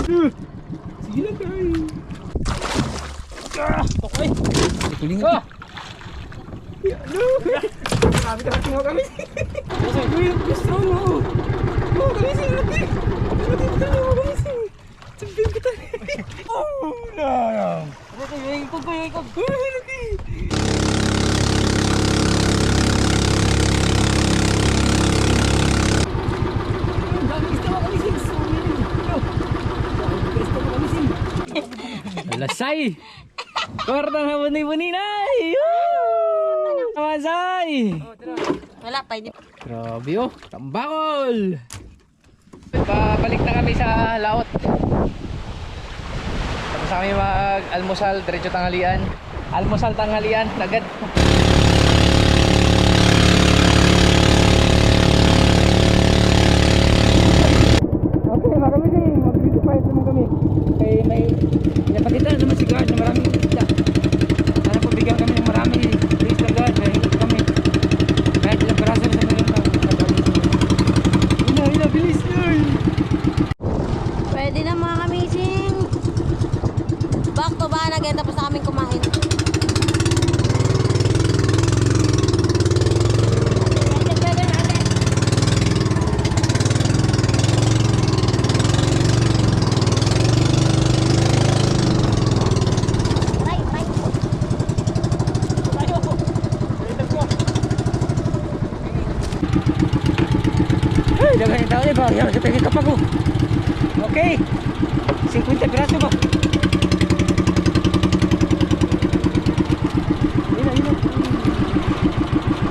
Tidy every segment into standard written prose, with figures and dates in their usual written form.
Sige lang kayo. Okay. Ikuling ka. No. Sabi ka natin mo kami. Uy, gusto mo. Oo, kami sing. Laki. Laki mo tayo kami sing. Sabihin kita. Oh, no. Okay, ikog ko. Uy, laki. Lasay! Korta na buni-buni na! Masay! Wala pa, hindi. Grabe oh! Tambakol! Babalik na kami sa laot. Tapos kami mag-almusal, diretso tanghalian. Almusal tanghalian, agad. Okay, mga kamising, mag-beautify naman kami. Kaya may pinapakita naman si guard na maraming isda. Sana po bigyan kami ng marami. Please lang guard, dahil kami. Kahit ilang peraso na sa mga ina, bilis yun! Pwede na mga kamising. Back to ba na tapos na kaming kumain. Dagan yung tao niya ba? Yan, sa kapag ko. Okay. 50 piraso ba? Yun.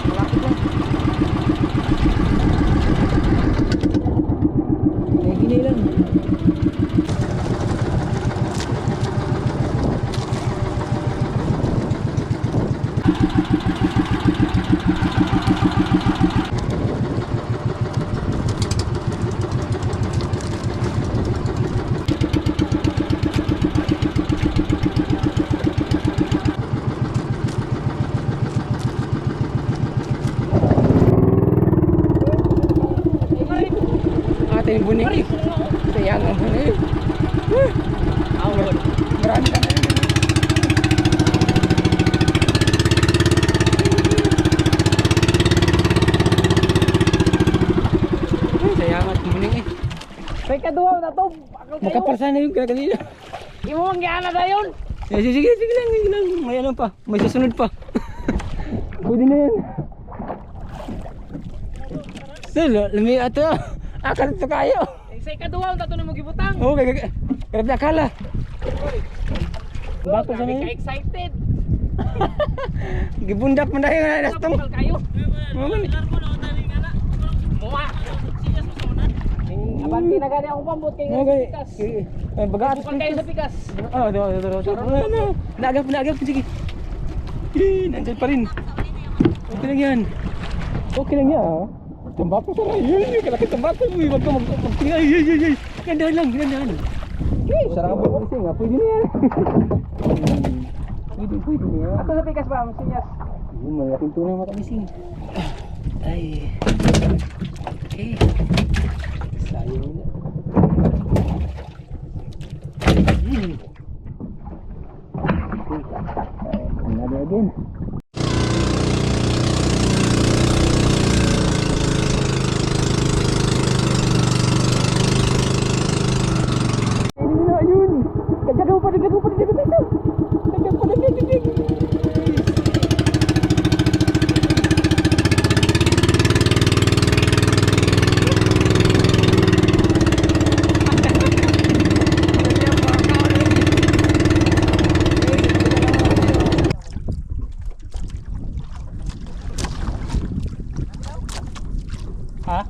Malapit lang. Gini lang. Ating bunig. Sayang ang bunig. Awon. Marami ka na rin. Sayang ang bunig eh. May kaduhaw na to. Makaparsa na yung kanina. Imuwang gana na yun. Sige lang. May ano pa. May susunod pa. Pwede na yan. Sila, lumi ato. Akal ito kayo. Say kaduhaw na to na mo gibutang. Oo, karap na akala. Bato sa Kami niyo. ka-excited. Gibundak mo dahil na nastong. Kapal kayo. Maman. Muwa. Abanti na gani ako pambot kay pikas. Bagat. Bukan kayo sa pikas. Oh, do. Naagap sige. Nandiyan pa rin. Okay lang yan. Okay lang yan. Tambako sa rin. Yun, kalaki tambako. Huwag ka magtingay. Ay. Gandahan lang. Sarang ang pagkalising nga. Pwede na yan. Pwede na yan. Ato sa pikas ba? Sinyas. Yun, malaking tunang makamising. Ay. Okay. Sayang na. Another again. Ayun. Dagdag pa dito. Ha?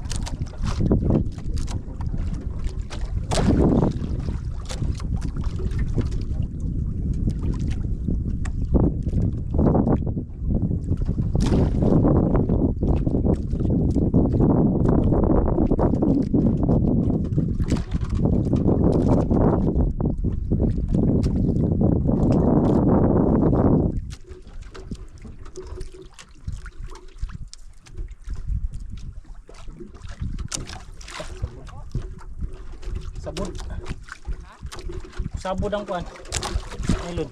Sabon. Sabod ang kuan. Nylon.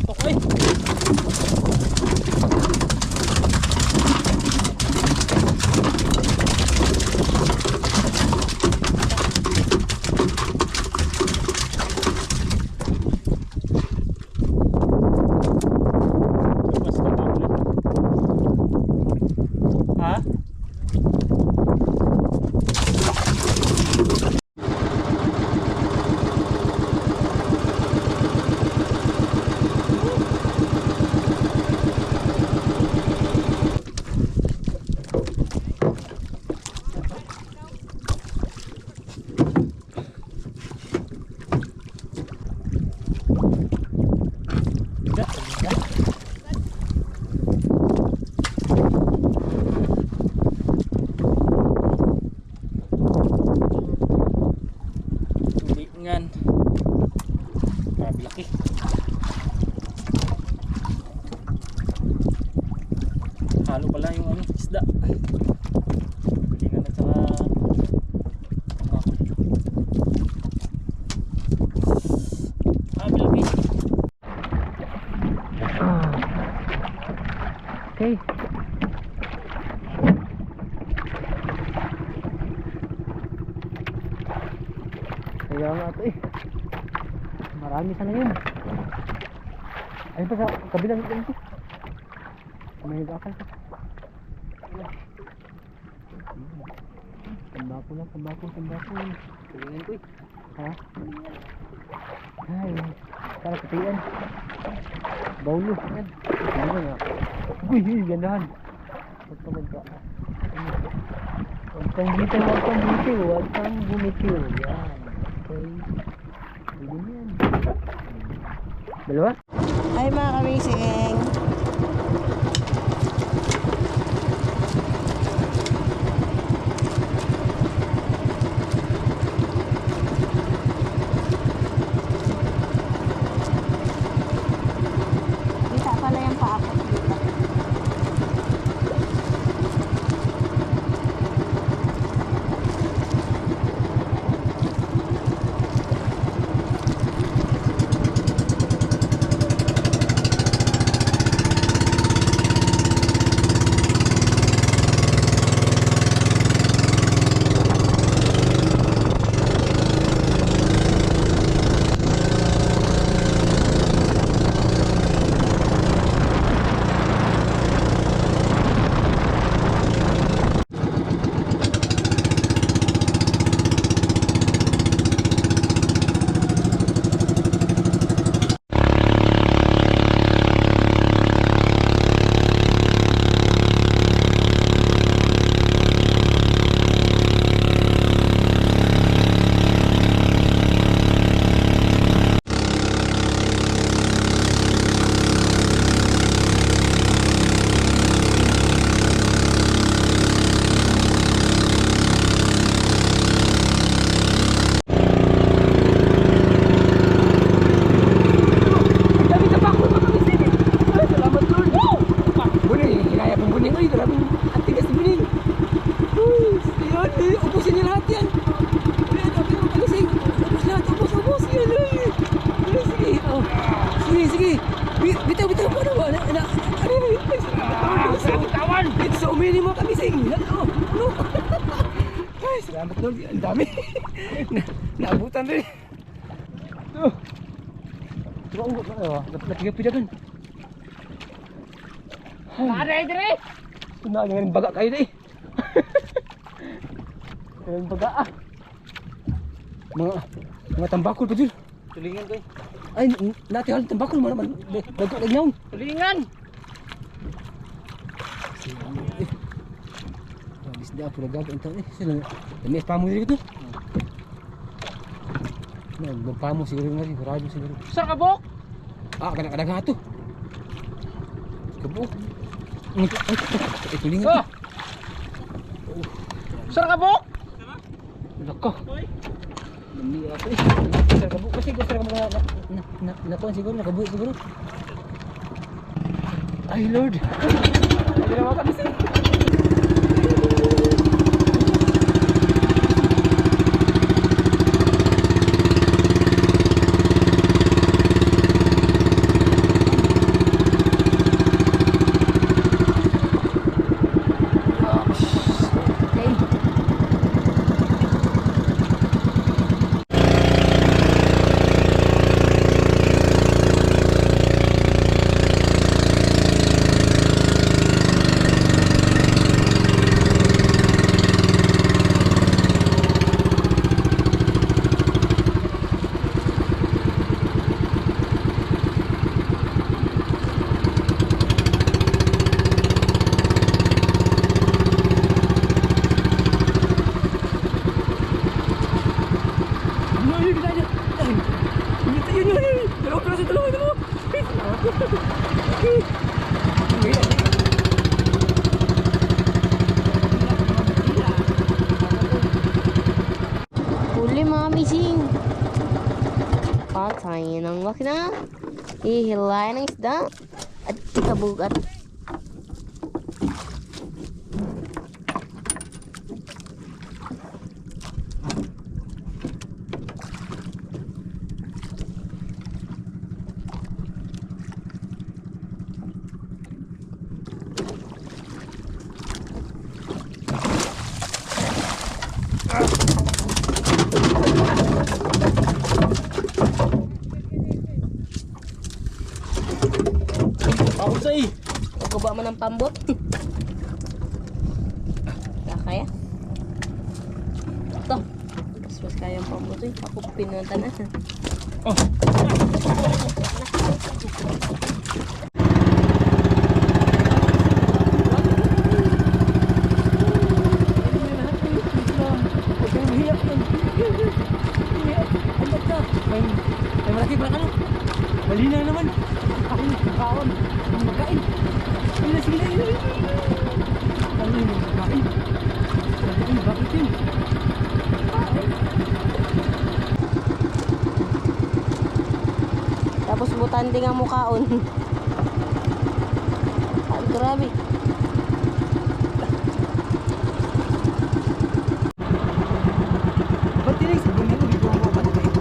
Okay. Ha? Tulingan. Grabe laki. Halo pala yung ano, isda. Tulingan at saka grabe laki. Okay. Kaya nga ito eh. Marami sana yun. Ayun pa sa kabilang ito. May nag-akal pa. Tambako lang, tambako. Tulingan ko eh. Ha? Ay, sana katiyan. Baulo. Yan. Tulingan nga. Uy, gandahan. Huwag ka magka. Huwag kang bitiw. Huwag kang bumitiw. Yan. Okay. Pwede yan. Dalawa? Ay mga kamising. Kita pala yung paakot dito. Salamat doon, ang dami. Naabutan rin. Ito. Ito ang gupna kayo. Napigapidagan. Aray dire. Ito na, ngayon baga kayo na eh. Ngayon baga ah. Mga tambakol pa dyan. Tulingan ko eh. Ay, natihal tambakol mo naman. Bago lang yun. Tulingan. Isda ako nagagawa ang taon eh. Sila, dami pamo dito. Magpamo siguro nga rin. Marado siguro. Sa kabok. Ah, kadang-kadang nga ito. Kabuk. Ay, tulingan. Oh. Sa kabok. Laka. Dami ako eh. Sa kabuk kasi gusto ka mga nakuhan siguro. Nakabuhi siguro. Ay, Lord. Ay, ginawa kami siya. Ay, kita aja. Kita yun. Dalawa klase, dalawa. Huli mga mising. Patayin ang makina. Hihilayan ng isda. At ikabugat. Pahod sa Magkuba mo ng pambot. Kaya? Ito. Mas kaya ang pambot eh. Ako pinunta na. Oh. May malaki pa ano? Malinaw naman. Ako kaon. Ang magkain. Sila. Ano yung magkain? Bakit yun? Tapos butanding ang mukhaon. Ay, grabe. Ba't tinig sa bunyan? Hindi ko ako ba't tinig?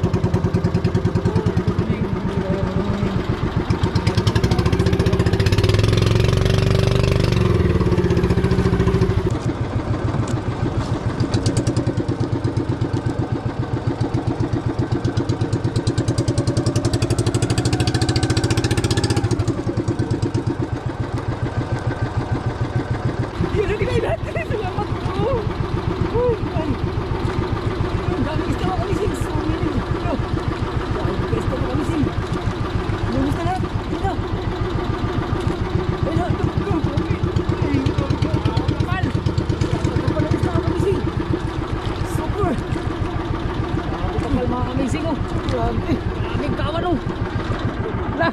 Yun ang kinain natin. Salamat po. Ay. Ang daming isda mga kamising. Sumiling. Yo. Daming isda mga kamising. Lumis na lahat. Dito. Ayun. Ay, kapal. Kapal ang isda mga kamising. Super. Kapal mga kamising. Oh. Grabe. Daming kawan oh. Wala.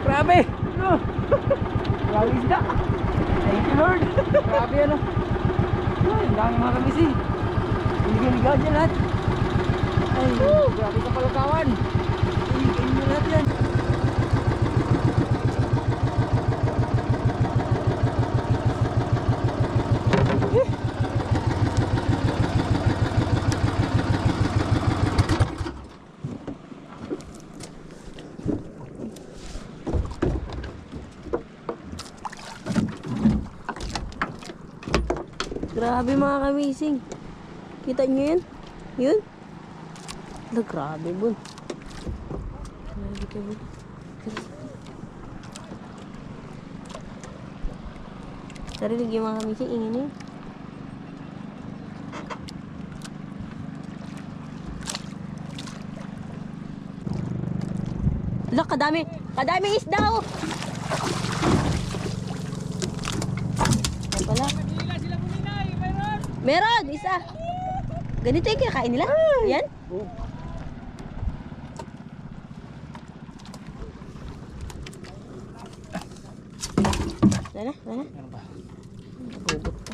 Grabe. Oh. Grabe isda. Thank you Lord. Grabe ano. Ay, ang dami mga kamising. Ligaw dyan lahat. Ay, grabe ka pala kawan. Ligaw nyo lahat yan. Grabe mga kamising. Kita nyo yun? Yun? Ala, grabe bun. Grabe ka bun. Narinig yung mga kamising. Ingin yun. Ala, kadami. Kadaming isda oh. Ayan pala. Meron, isa. Ganito yung kinakain nila? Yan? Oh. Wala na. Ano ba? Nagugot pa.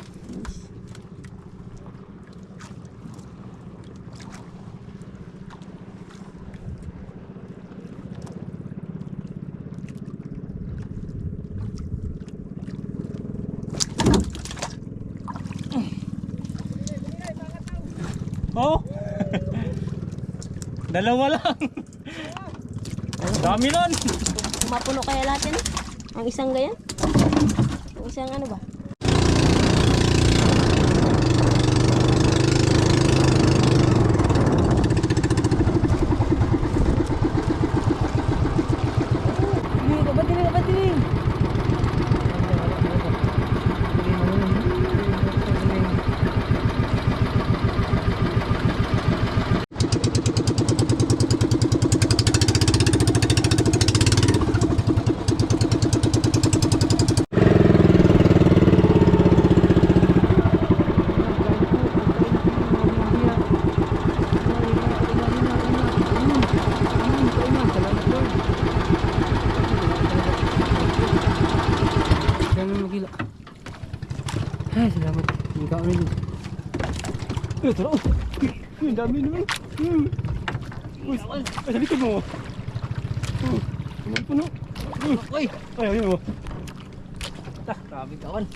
Oh. Dalawa lang. Dami nun. Mapuno kaya lahat yan? Ang isang ganyan? Ang isang ano ba? Kabating. Uy, tara. Uy, ang dami naman. Uy, sa likod mo. Puno. Uy! Ay, ayun mo. Grabe kawan.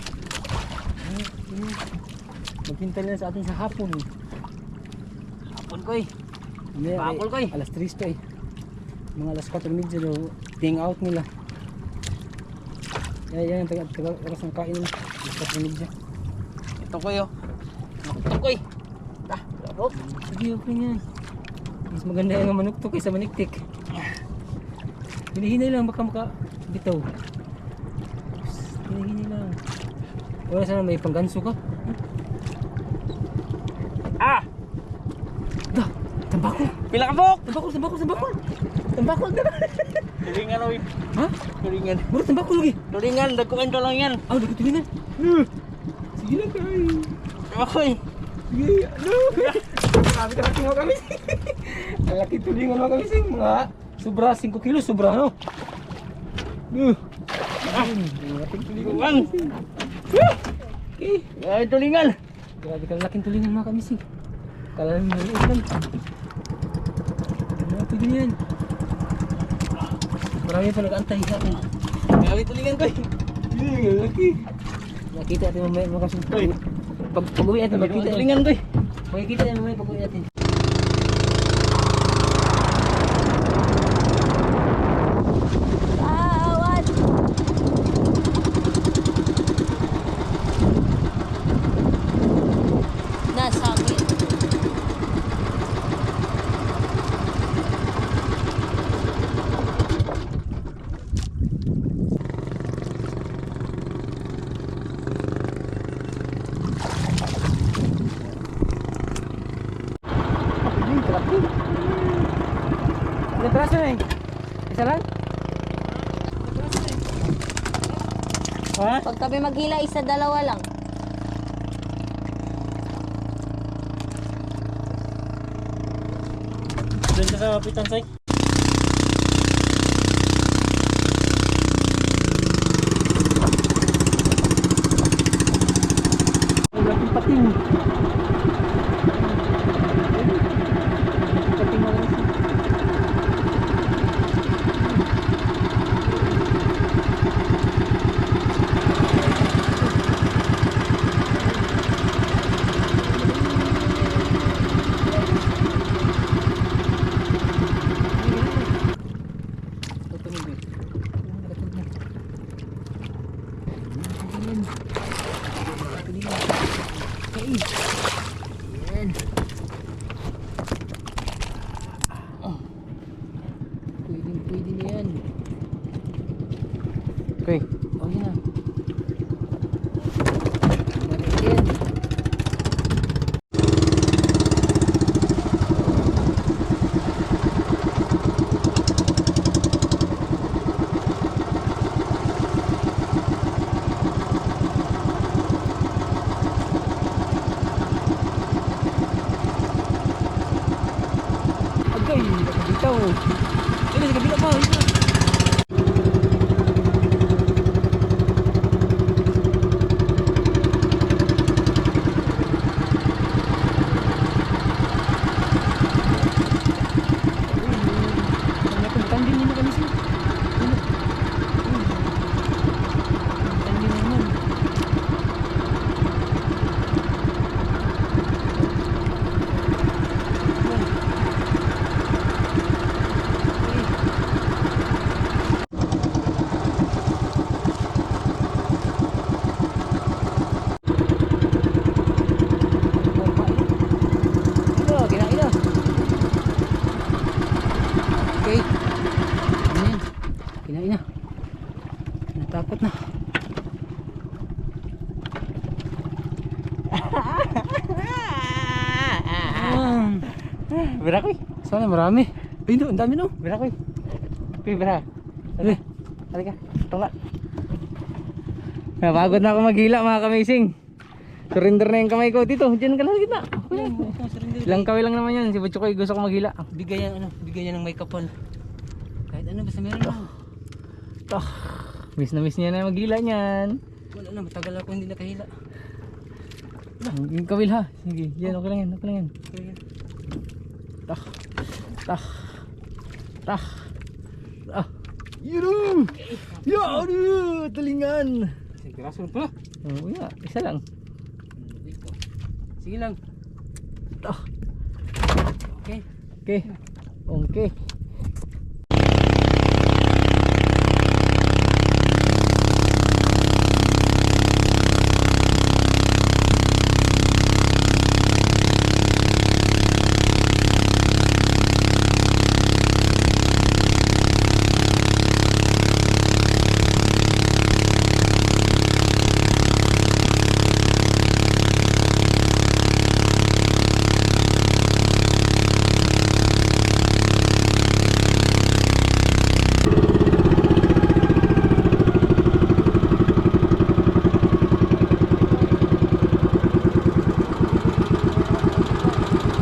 Maghintay na sa atin sa hapon. Hapon ko eh. Bakol ko eh. Alas 3 pa eh. Mga alas 4:30 daw. Ting out nila. Yan, taga oras ng kain nila. Alas 4:30. Ito ko yo. Ito ko eh. Laro. Sige, okay nga. Mas maganda yung manok to kaysa maniktik. Hinihinay lang, baka bitaw. Hinihinay lang. Wala sana may pangganso ka. Ah! Dah, tambakol. Pila ka bok! Tambakol. Tulingan oy. Ha? Tulingan. Mura tambakol lagi. Tulingan, dagkuhan ka lang yan. Ah, udah tulingan. Sige lang kay. Akoy. Sige, ano? Grabe ka mo kami. Ang laki tulingan mo kami sing mga sobra 5 kilo sobra no. Laki tulingan. Okay. Ay, tulingan. Grabe ka laking tulingan mga kami sing. Kala namin maliit lang. Ano pwede yan? Marami pa nag-antay sa akin. Grabe tulingan ko eh. Laki. Nakita natin mamaya mga kasunod. Pag-uwi natin makita. Tulingan ko eh. Makikita natin mamaya pag-uwi natin. Awan! Nasangit. Ilang peraso na eh? Isa lang? Ha? Pag kami maghila, isa, dalawa lang. Doon ka sa pitan say. Ang laking pating. Pating mo lang siya. Pwede na yan. Okay. Oh yan na. Pwede yan. Agay, nakabitaw. Sige, sa kabila pa. Tanding nyo na kami siya. Tanding nyo naman. Kinain na. Okay. Ayan. Kinain na. Natakot na. Bira ko eh. Sana marami. Ay, no, ang dami no. Bira ko eh. Bira. Eh, Halika. Tunga. Napagod na ako maghila mga kamising. Surrender na yung kamay ko. Dito, dyan ka lang kita. Ilang kaway lang naman yan. Si Butchokoy gusto ko maghila. bigay yan, ano, bigay yan ng may kapal. Kahit ano, basta meron lang. Miss na miss niya na maghila niyan. Wala na, matagal ako hindi nakahila. Yung kawil ha. Sige, yan, okay lang yan, okay lang yan. Tak. Tak. Tak. Ah. Yun! Ya, aduh, telingan. Piraso pa. Oh, ya, isa lang. Sige lang. Tak. Okay. Okay. Okay.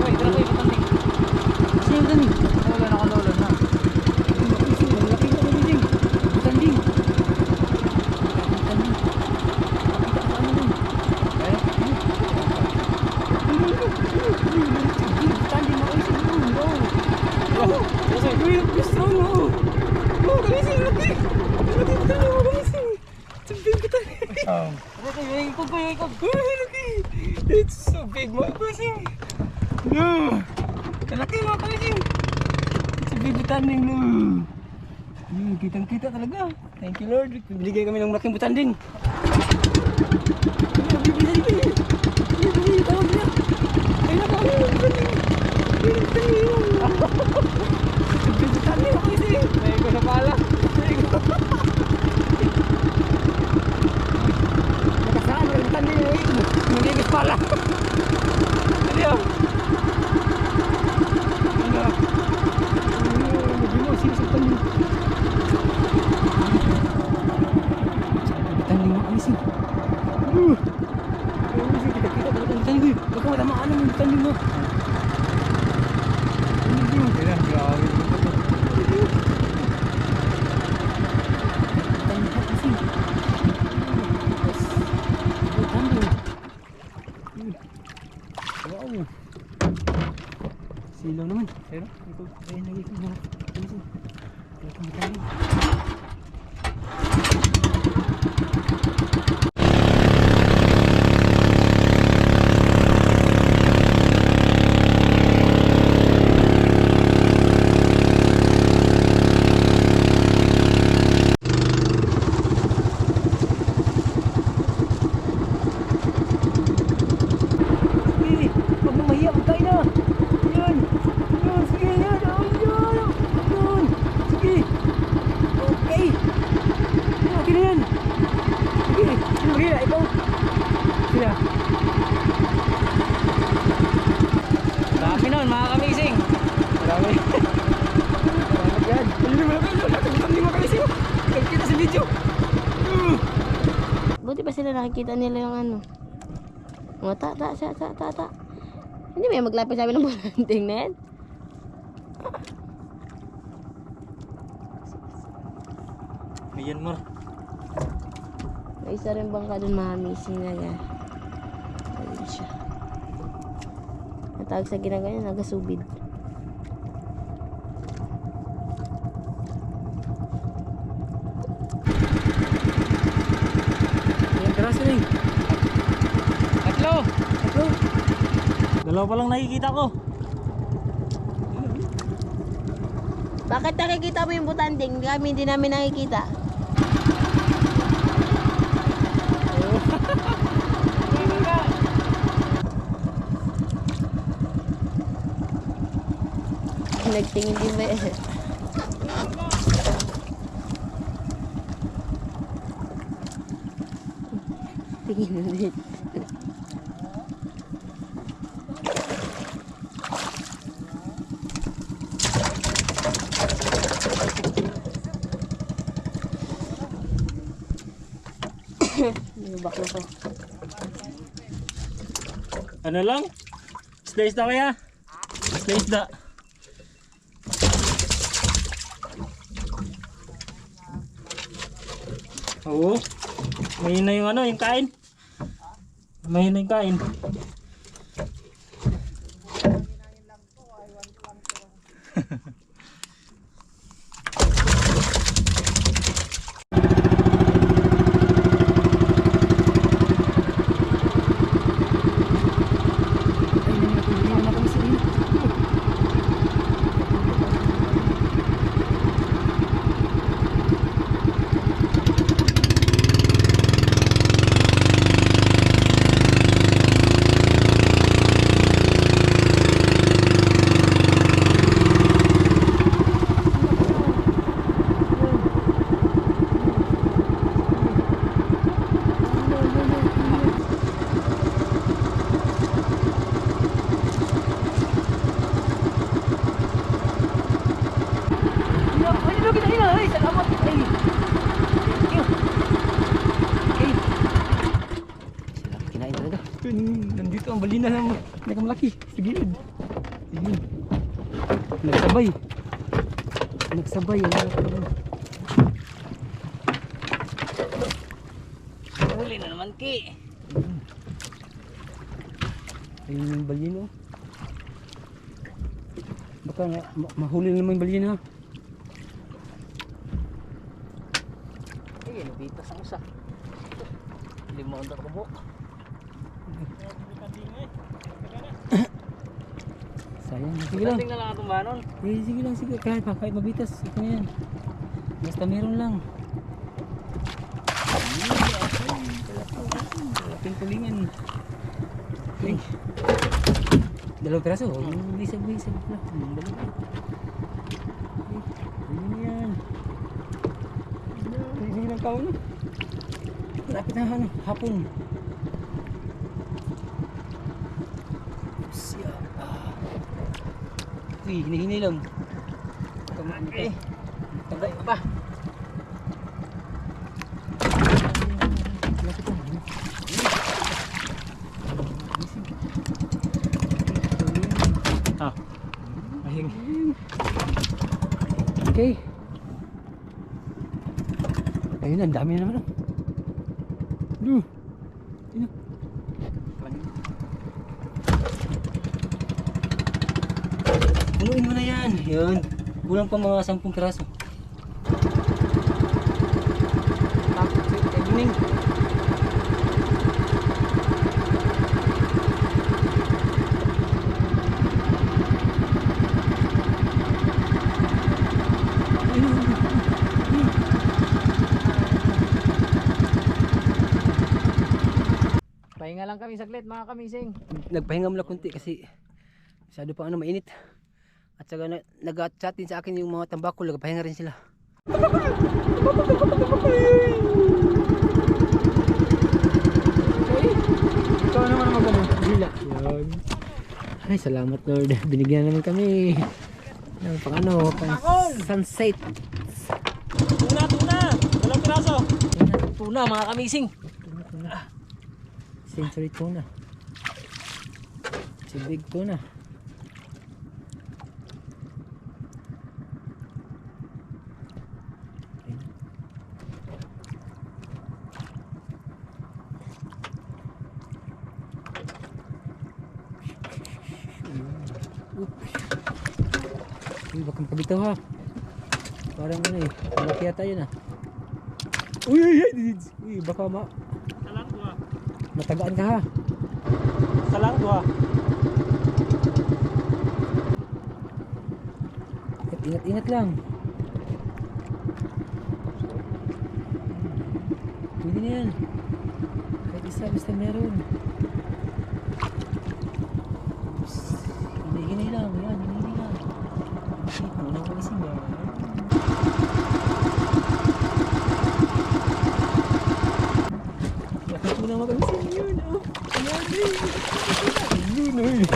Uy, tara kayo, patanding. Kasi yung gani. Wala na kalolo na. Malaki na kamising. Butanding. Butanding. Butanding mo kamising. Uy, strong mo. Oh, kamising, laki. Laki, butanding mo kamising. Sabihin ko tayo. Yung ikog ko, yung ikog. Oh, laki. It's so big, mga kamising. No. Kalaki mga kamising. It's a big butanding, no. Kitang-kita talaga. Thank you, Lord. Binigay kami ng malaking butanding. May ko na pala. Wow. Silaw naman. Pero, ito, ayun lagi ko mga kamising. Malaking butanding. Huwag mo mahiya, huwag tayo na. Yan. Yan, sige, yan. Yan. Yan. Sige. Okay. Okay na yan. Sige. Sino mahiya? Ikaw. Sila. Dami nun, mga kamising. Marami. Salamat yan. Ayun na malaki. Nakalimutan din mga kamising. Nagkita sa video. Buti pa sila nakikita nila yung ano. O, ta. Hindi may maglapit sa amin ng bulanting na yan. Ayan mo. May isa rin bangka dun mga missing na yan. Ayun siya. Ang tawag sa ginaganyan, nagasubid. Yan, karaso na yun. Tatlo. Ito. Dalawa pa lang nakikita ko. Bakit nakikita mo yung butanding? Kami hindi namin nakikita. Nagtingin din ba eh? Tingin din. Baklo ko. Ano lang? Isda kaya? Isda. Oo. May na yung ano, yung kain. May na yung kain. Nandito ang balina ng nakamalaki sa gilid. Ayun. Nagsabay. Nagsabay ang huli na naman ki. Ayun yung balina. Baka mahuli naman yung balina. Ayun, nabitas ang usa. Limang na kabuk. Sayang, sige lang. Tingnan lang atong banon. Eh, sige lang, sige. Kahit mabitas, ito na yan. Basta meron lang. Malaking tulingan. Okay. Dalawang piraso. Bisag-bisag lang. Dalawa. Okay. Ayun yan. Sige lang kaon. Lapit na hapon. Uy, hinihinay lang. Okay. Tagay pa. Ah. Ayun. Okay. Ayun, ang dami na naman. Ayun. Punuin mo na yan. Yun. Kulang pa mga 10 piraso. Tapos, evening. Pahinga lang kami saglit mga kamising. Nagpahinga muna kunti kasi masyado pa mainit. At saka nag-chat din sa akin yung mga tambakol, nagpahinga rin sila. Ikaw naman ang mag-gila. Yan. Ay, salamat Lord. Binigyan naman kami ng pang sunset. Tuna! Walang piraso! Tuna mga kamising. Century tuna. Si big tuna. Uy, baka makabitaw ha. Parang ano eh, malaki yata yun ah. Uy, baka Salang dua. matagaan ka ha. Salang dua. Ingat lang. Pwede na yan. Kahit isa, basta meron. Hinay lang, yan, hinay lang. Ano ko isip yan. Bakit mo na makalisin yun, oh. Ayan, yun, oh.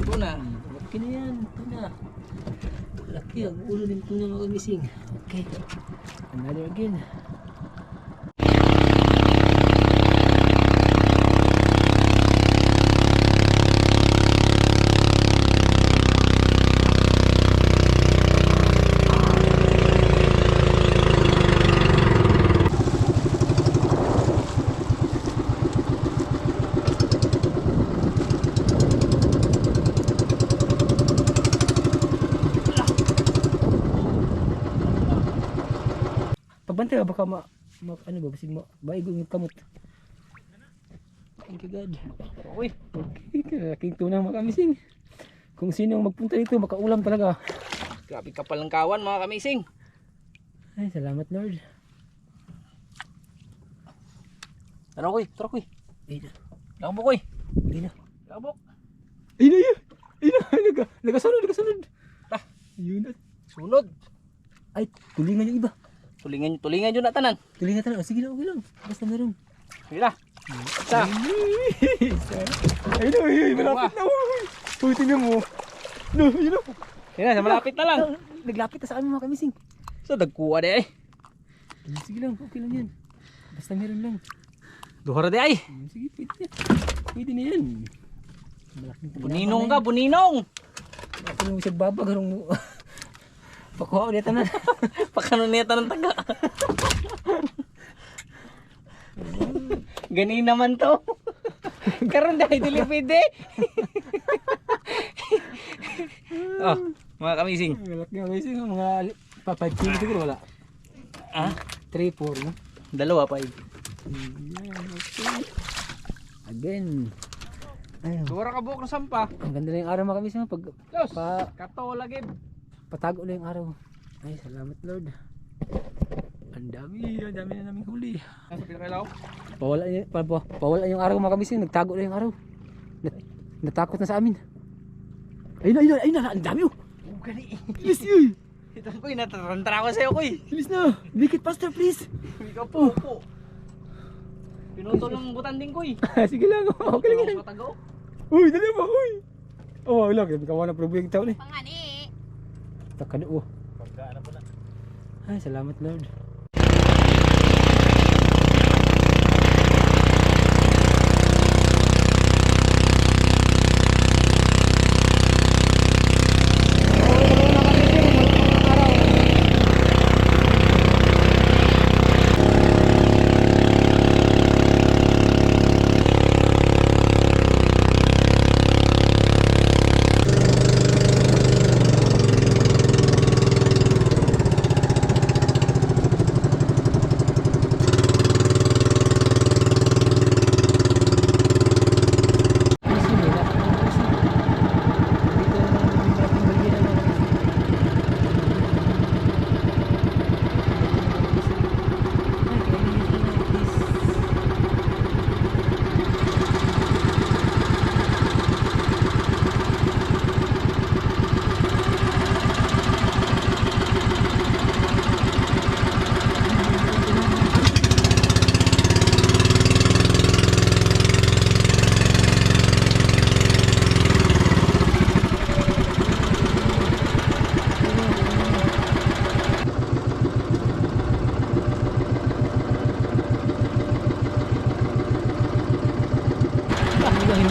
Tuna. Laki na yan, tuna. Laki ang ulo ng tuna mga kamising. Okay, another again. bantay baka ano ba basig mo baigo yung kamot. Thank you God. Uy, Okay, aking tunang mga kamising. Kung sino ang magpunta dito makaulam talaga. grabe ka palang kawan mga kamising. Ay, salamat Lord. Ano koy? Tara koy. Ay na. Lakbo koy. Ay na. Lakbo. Ay na yun. Ay na. Nagasunod. Ah, Yun na. sunod. Ay, tulingan yung iba. Tulingan yun na tanan. Tulingan talaga. Sige lang, okay lang. Basta meron. Sige na. Isa. Ay na, malapit na. Uy, tingnan mo. No, yun na. Sige na, malapit na lang. Naglapit na sa amin mga kamising. So, dagkuha de ay. Sige lang, okay lang yan. Basta meron lang. Duhara de ay. Sige, pwede na. Pwede na yan. Buninong ka, buninong. Ako nung isang babag, harong mo. Pakuha ulit na. Pakanuneta ng taga. Ganin naman to. Karon dahil dili pwede. Oh, mga kamising. Malaki ang guys, mga 5 kilo siguro wala. Ah, 3, 4, no? dalawa pa. Again. Ayun. Dura ka buok ng sampa. Ang ganda na yung araw mga kamising. Pag Los, kato lagi. patago na yung araw. Ay, salamat Lord. Ang dami na naming huli. Nasa pinakailaw. Pawala yung araw mga kamising. Nagtago na yung araw. Natakot na sa amin. Ayun na, ang dami oh. Gani. Bilis yun. Ito koy, natarantara ko sa'yo koy. Bilis na. Make it faster please. Hindi ka po. Pinutol ng butan din koy. Sige lang, okay lang yan. Patago. Uy, dali ba, uy. Oh, wala, kawa na probo yung tao ni. Pangani. Takano oh. Pagkaan na pala. Ay, salamat Lord.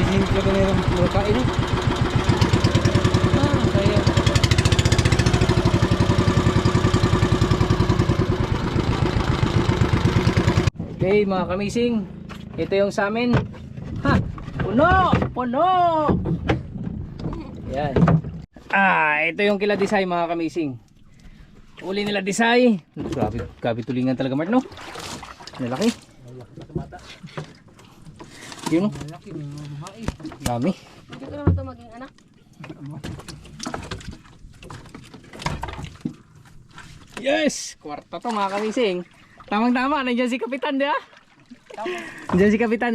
Hindi talaga na yung makain eh. Kaya. Okay mga kamising, ito yung sa amin. Ha! Puno! Yan. Ito yung kila Disay mga kamising. Uli nila Disay. Grabe tulingan talaga Mart no? Malaki. Yun no? Dami. Hindi ko naman ito maging anak. Yes! Kwarta to mga kamising. Tamang-tama, nandiyan si Kapitan di ah. Nandiyan si Kapitan.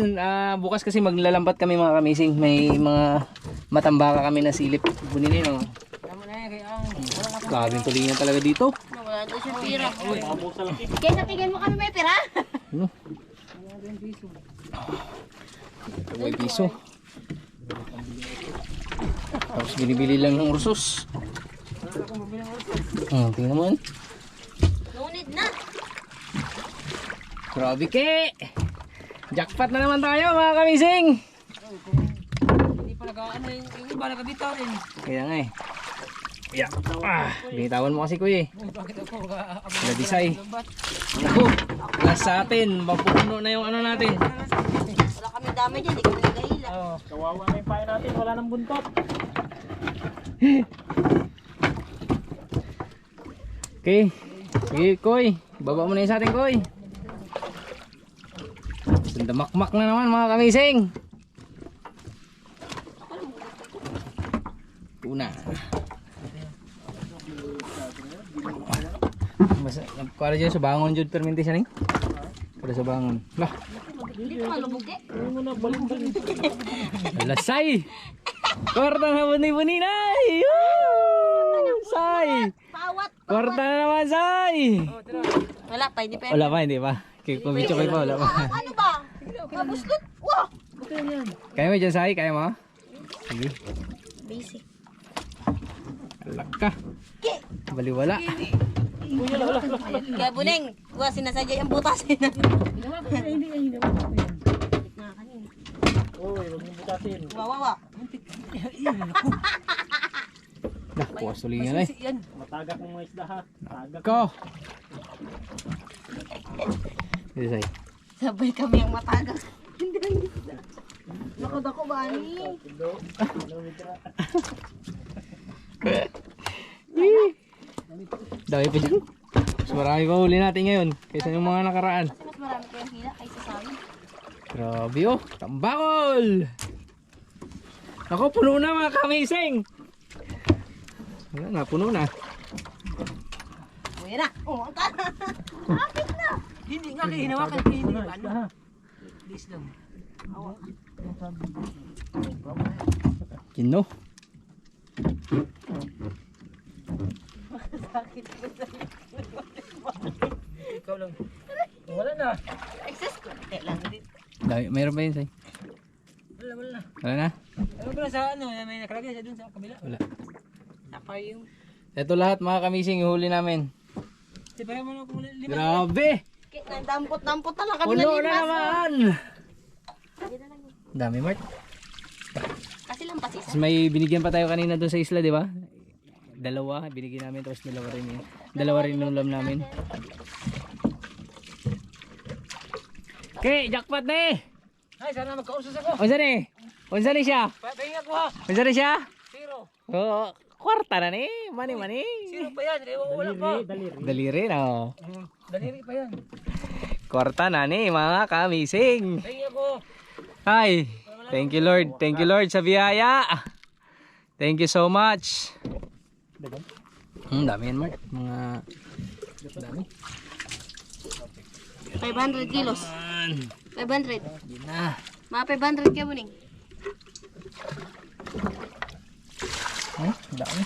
Bukas kasi maglalampat kami mga kamising. May mga matambaka kami na silip. Buninin no. Tama na yan, kaya wala ka. Grabe tulingan talaga dito. Wala doon siya pira. Kaya natigyan mo kami may pira. Ano? May piso. Tapos binibili lang ng ursos. Tingnan mo yan. No need na. Grabe ke! Jackpot na naman tayo mga kamising! Hindi pa nag-ano yung iba nakabitaw rin. Kaya nga eh. Yeah. Binitawan mo kasi kuya eh. Bakit ako Nadisay. Naku, nasa atin. Mapupuno na yung ano natin. wala kami dami dyan, hindi kami nagahila. Kawawa na yung pain natin. Wala nang buntot. Okay. Sige Koy. Baba mo na yung sa ating koy. Damakmak na naman mga kamising. Tuna. Mas kuala dyan sa bangon dyan perminti siya ning. Kuala sa bangon. Lah. Dito malubog eh. Lasay. Kwarta na buni-buni na. Say. Pawat. Kwarta na naman say. Wala pa, hindi pa. Wala pa, hindi pa. Kumitsyo kayo pa, wala pa. Ano ba? Mabuslot. Wow! Kaya mo dyan say, kaya mo? Sige. Basic. Alak ka. Baliwala. Kaya Buneng, huwag sinasadya yung butasin. Wawawa. Nah, puwas tulingan eh. Matagak ng mga isda ha. Ko. Dito say. Sabay kami ang matagas. Hindi lang isda. Nakod ako ba ni? Dami pa dyan. Mas marami pa huli natin ngayon kaysa yung mga nakaraan. Kasi mas marami pa yung hila kaysa sa amin. Grabe oh, tambakol! Ako, puno na mga kamising! Wala na, puno na. Uwi na. Oh, ang kana. Akit na. Hindi nga kayo hinawakan kayo hindi ano. Please lang. Kino? Ikaw lang. Wala na. Excess ko. Lang din. Dami, mayroon ba yun say? Wala na. Wala na? Ano ba sa ano? May nakalagay sa dun sa kabila. Wala. Saka yung... Ito lahat mga kamising, yung huli namin. Sipaya mo na kung lima. Grabe! Dampot-dampot na lang kami Puno na nalimas. naman! Hindi na lang yun. Dami, Mark. Kasi lang pasisa. Tapos may binigyan pa tayo kanina doon sa isla, di ba? Dalawa, binigyan namin, tapos dalawa rin yun. Dalawa rin yung ulam namin. Okay, jackpot na eh! Ay, sana magkausas ako. Unsa ni? Unsa ni siya? Pahinga ko ha. Unsa ni siya? Zero. Oo, kwarta na ni. Mani. Zero pa yan. Wala pa. Daliri na oh. Daliri pa yan. Kwarta na ni mga kamising. Pahinga ko. Hi. Thank you Lord. Thank you Lord sa biyaya. Thank you so much. Dami yan Mark. Mga dami. 500 kilos. 500. Hindi na. Mga 500 ka Buneng. Dami.